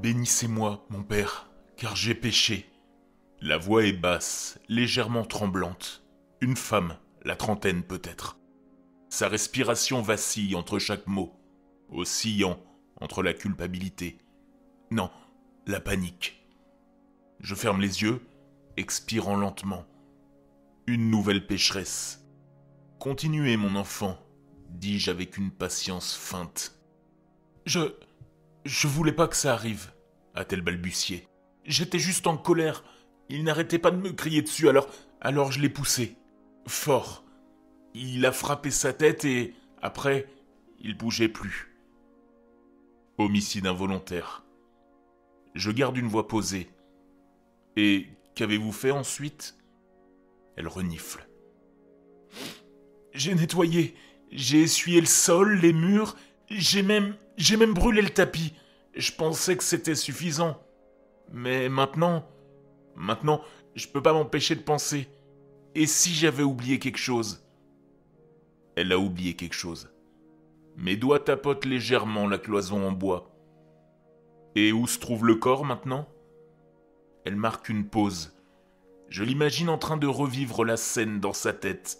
Bénissez-moi, mon père, car j'ai péché. » La voix est basse, légèrement tremblante. Une femme, la trentaine peut-être. Sa respiration vacille entre chaque mot, oscillant entre la culpabilité. Non, la panique. Je ferme les yeux, expirant lentement. Une nouvelle pécheresse. « Continuez, mon enfant, » dis-je avec une patience feinte. « Je voulais pas que ça arrive, » a-t-elle balbutié. « J'étais juste en colère. Il n'arrêtait pas de me crier dessus, alors je l'ai poussé. Fort. Il a frappé sa tête et, après, il bougeait plus. » Homicide involontaire. Je garde une voix posée. « Et qu'avez-vous fait ensuite ?» Elle renifle. « J'ai nettoyé, j'ai essuyé le sol, les murs, j'ai même brûlé le tapis. Je pensais que c'était suffisant. Mais maintenant, je peux pas m'empêcher de penser. Et si j'avais oublié quelque chose ?» Elle a oublié quelque chose. Mes doigts tapotent légèrement la cloison en bois. « Et où se trouve le corps maintenant ?» Elle marque une pause. Je l'imagine en train de revivre la scène dans sa tête.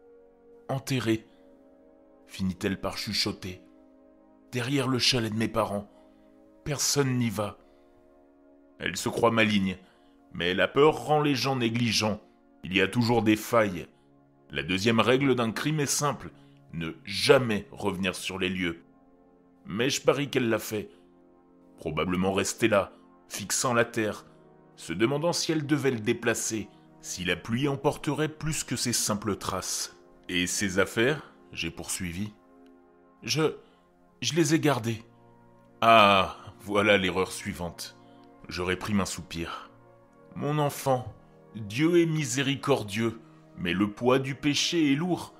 « Enterré », finit-elle par chuchoter. « Derrière le chalet de mes parents. Personne n'y va. » Elle se croit maligne, mais la peur rend les gens négligents. Il y a toujours des failles. La deuxième règle d'un crime est simple, ne jamais revenir sur les lieux. Mais je parie qu'elle l'a fait. Probablement rester là, fixant la terre, se demandant si elle devait le déplacer, si la pluie emporterait plus que ses simples traces. « Et ses affaires ?» j'ai poursuivi. « Je les ai gardées. » Ah, voilà l'erreur suivante. Je réprime un soupir. « Mon enfant, Dieu est miséricordieux, mais le poids du péché est lourd.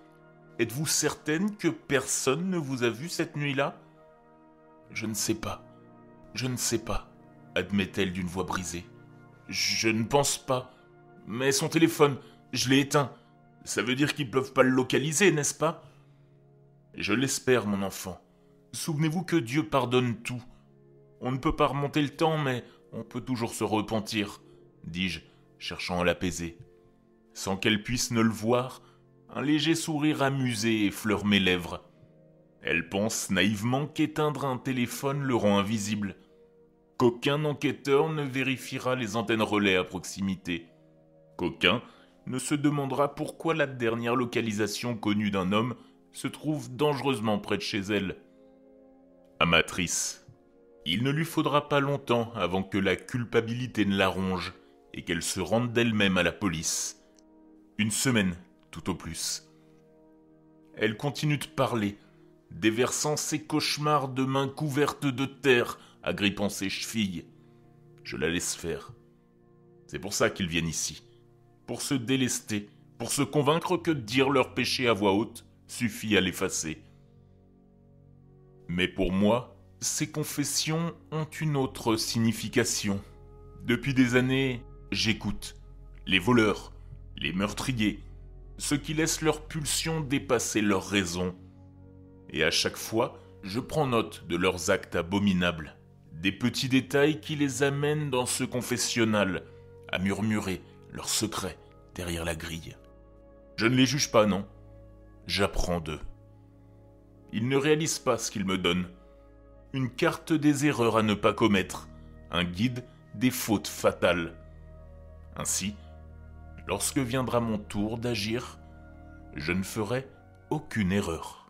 Êtes-vous certaine que personne ne vous a vu cette nuit-là ?»« Je ne sais pas, admet-elle d'une voix brisée. « Je ne pense pas. Mais son téléphone, je l'ai éteint. Ça veut dire qu'ils ne peuvent pas le localiser, n'est-ce pas ?»« Je l'espère, mon enfant. Souvenez-vous que Dieu pardonne tout. On ne peut pas remonter le temps, mais on peut toujours se repentir, » dis-je, cherchant à l'apaiser. Sans qu'elle puisse ne le voir, un léger sourire amusé effleure mes lèvres. Elle pense naïvement qu'éteindre un téléphone le rend invisible, qu'aucun enquêteur ne vérifiera les antennes relais à proximité, qu'aucun ne se demandera pourquoi la dernière localisation connue d'un homme se trouve dangereusement près de chez elle. Amatrice. Il ne lui faudra pas longtemps avant que la culpabilité ne la ronge et qu'elle se rende d'elle-même à la police. 1 semaine, tout au plus. Elle continue de parler, déversant ses cauchemars de mains couvertes de terre, agrippant ses chevilles. Je la laisse faire. C'est pour ça qu'ils viennent ici. Pour se délester, pour se convaincre que dire leur péché à voix haute suffit à l'effacer. Mais pour moi, ces confessions ont une autre signification. Depuis des années, j'écoute les voleurs, les meurtriers, ceux qui laissent leur pulsion dépasser leur raison. Et à chaque fois, je prends note de leurs actes abominables, des petits détails qui les amènent dans ce confessionnal, à murmurer leurs secrets derrière la grille. Je ne les juge pas, non. J'apprends d'eux. Ils ne réalisent pas ce qu'ils me donnent. Une carte des erreurs à ne pas commettre, un guide des fautes fatales. Ainsi, lorsque viendra mon tour d'agir, je ne ferai aucune erreur.